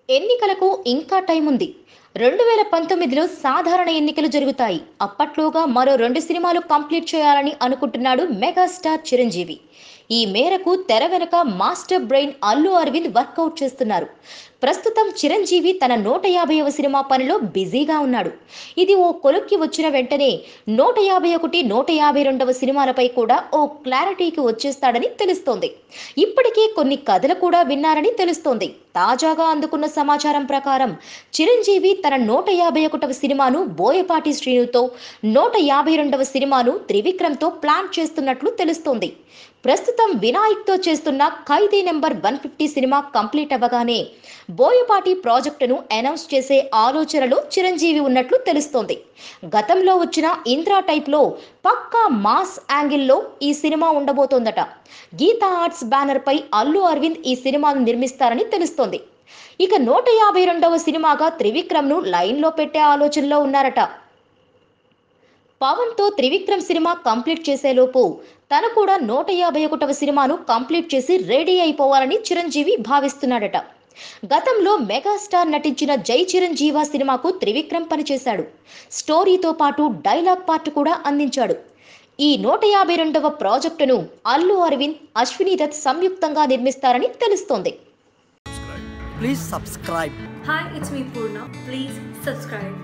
ఎన్నికలకు ఇంకా టైం ఉంది. 2019లో సాధారణ ఎన్నికలు జరుగుతాయి. అప్పట్లోగా మరో 2 సినిమాలు కంప్లీట్ చేయాలని అనుకుంటున్నాడు మెగాస్టార్ చిరంజీవి. ఈ మేరకు తెర వెనుక master brain Allu Aravind workout చేస్తున్నారు. ప్రస్తుతం చిరంజీవి తన 150వ సినిమా పనిలో బిజీగా ఉన్నాడు. ఇది ఓ కొలిక్కి వచ్చిన వెంటనే 151, 152వ సినిమాలపై కూడా ఓ క్లారిటీకి వచ్చేస్తాడని తెలుస్తోంది. ఇప్పటికే కొన్ని కథలు కూడా విన్నారని తెలుస్తోంది. తాజాగా అందుకున్న సమాచారం ప్రకారం చిరంజీవి తన 151వ సినిమాను బోయపాటి శ్రీనుతో, 152వ సినిమాను త్రివిక్రమ్తో ప్లాన్ చేస్తున్నట్లు తెలుస్తోంది. ప్రస్తుతం వినాయక్తో చేస్తున్న ఖైదీ నెంబర్ 150 సినిమా కంప్లీట్ అవ్వగానే బోయపాటి ప్రాజెక్టును అనౌన్స్ చేసే ఆలోచనలో చిరంజీవి ఉన్నట్లు తెలుస్తోంది. గతంలో వచ్చిన ఇంద్రా టైప్లో పక్కా మాస్ యాంగిల్లో ఈ సినిమా ఉండబోతోందట. గీతా ఆర్ట్స్ బ్యానర్ పై అల్లు అరవింద్ ఈ సినిమాను నిర్మిస్తారని తెలుస్తోంది. ఇక 152వ సినిమాగా త్రివిక్రమ్ను లైన్లో పెట్టే ఆలోచనలో ఉన్నారట. పవన్తో త్రివిక్రమ్ సినిమా కంప్లీట్ చేసేలోపు తను కూడా 151వ సినిమాను కంప్లీట్ చేసి రెడీ అయిపోవాలని చిరంజీవి భావిస్తున్నాడట. గతంలో మెగాస్టార్ నటించిన జై చిరంజీవ సినిమాకు త్రివిక్రమ్ పనిచేశాడు. స్టోరీతో పాటు డైలాగ్ పార్ట్ కూడా అందించాడు. ఈ 152వ ప్రాజెక్టును అల్లు అరవింద్, అశ్విని దత్ సంయుక్తంగా నిర్మిస్తారని తెలుస్తోంది. Please subscribe. Hi, it's me Purna. Please subscribe.